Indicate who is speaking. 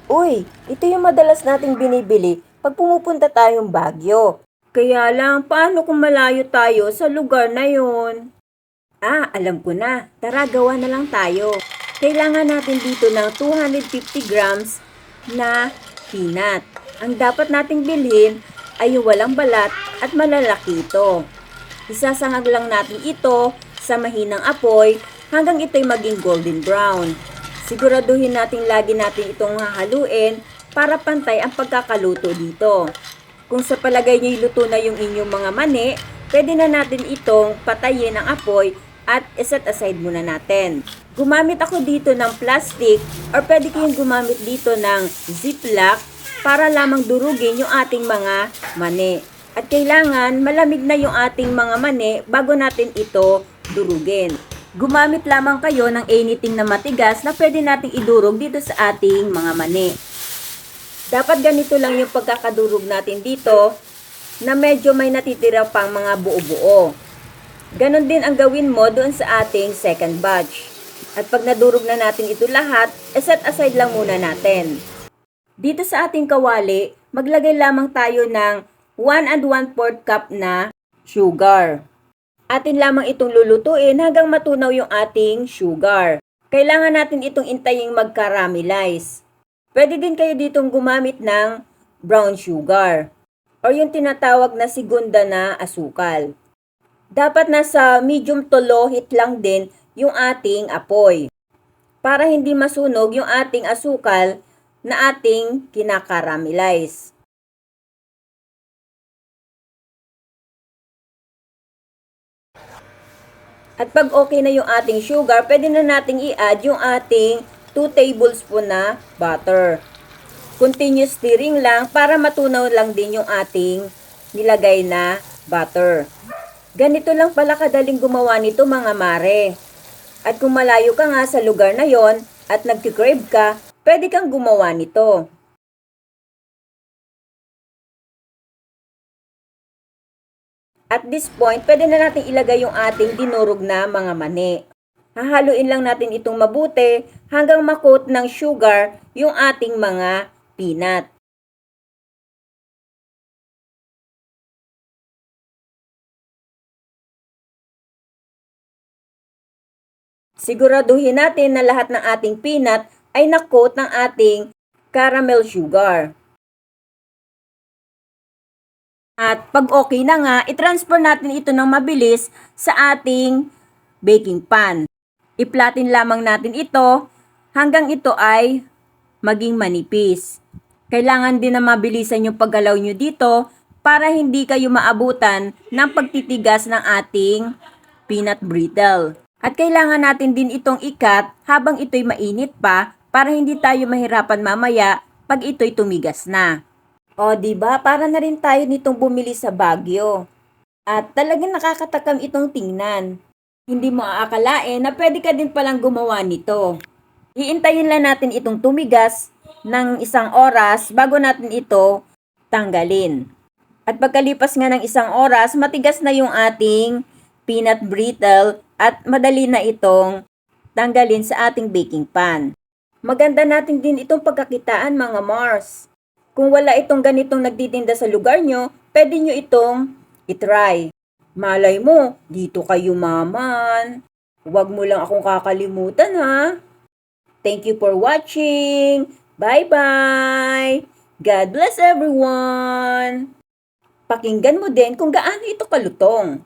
Speaker 1: Uy, ito yung madalas nating binibili pag pumupunta tayong Baguio. Kaya lang, paano kung malayo tayo sa lugar na yon? Alam ko na. Tara, gawa na lang tayo. Kailangan natin dito ng 250 grams na peanut. Ang dapat nating bilhin ay yung walang balat at malalaki ito. Isasangag lang natin ito sa mahinang apoy hanggang ito'y maging golden brown. Siguraduhin natin lagi natin itong hahaluin para pantay ang pagkakaluto dito. Kung sa palagay nyo'y luto na yung inyong mga mani, pwede na natin itong patayin ang apoy at iset aside muna natin. Gumamit ako dito ng plastic or pwede kayong gumamit dito ng ziplock para lamang durugin yung ating mga mani. At kailangan malamig na yung ating mga mani bago natin ito durugin. Gumamit lamang kayo ng anything na matigas na pwede nating idurog dito sa ating mga mani. Dapat ganito lang yung pagkakadurog natin dito na medyo may natitira pang mga buo-buo. Ganon din ang gawin mo doon sa ating second batch. At pag nadurog na natin ito lahat, set aside lang muna natin. Dito sa ating kawali, maglagay lamang tayo ng 1 and 1/4 cup na sugar. Atin lamang itong lulutuin hanggang matunaw yung ating sugar. Kailangan natin itong intaying mag-caramelize. Pwede din kayo ditong gumamit ng brown sugar o yung tinatawag na segunda na asukal. Dapat nasa medium to low heat lang din yung ating apoy para hindi masunog yung ating asukal na ating kinakaramelize. At pag okay na yung ating sugar, pwede na nating i-add yung ating 2 tablespoon na butter. Continuous stirring lang para matunaw lang din yung ating nilagay na butter. Ganito lang pala kadaling gumawa nito mga mare. At kung malayo ka nga sa lugar na yon at nagki-crave ka, pwede kang gumawa nito. At this point, pwede na natin ilagay yung ating dinurog na mga mani. Hahaluin lang natin itong mabuti hanggang makot ng sugar yung ating mga peanut. Siguraduhin natin na lahat ng ating peanut ay nakot ng ating caramel sugar. At pag okay na nga, i-transfer natin ito ng mabilis sa ating baking pan. I-flatten lamang natin ito hanggang ito ay maging manipis. Kailangan din na mabilisan yung paggalaw nyo dito para hindi kayo maabutan ng pagtitigas ng ating peanut brittle. At kailangan natin din itong ikat habang ito'y mainit pa para hindi tayo mahirapan mamaya pag ito'y tumigas na. O, diba? Para na rin tayo nitong bumili sa Baguio. At talagang nakakatakam itong tingnan. Hindi mo aakalain na pwede ka din palang gumawa nito. Iintayin lang natin itong tumigas ng 1 oras bago natin ito tanggalin. At pagkalipas nga ng 1 oras, matigas na yung ating peanut brittle at madali na itong tanggalin sa ating baking pan. Maganda natin din itong pagkakitaan mga Mars. Kung wala itong ganitong nagtitinda sa lugar nyo, pwede nyo itong itry. Malay mo, dito kayo maman. Huwag mo lang akong kakalimutan ha. Thank you for watching. Bye-bye. God bless everyone. Pakinggan mo din kung gaano ito kalutong.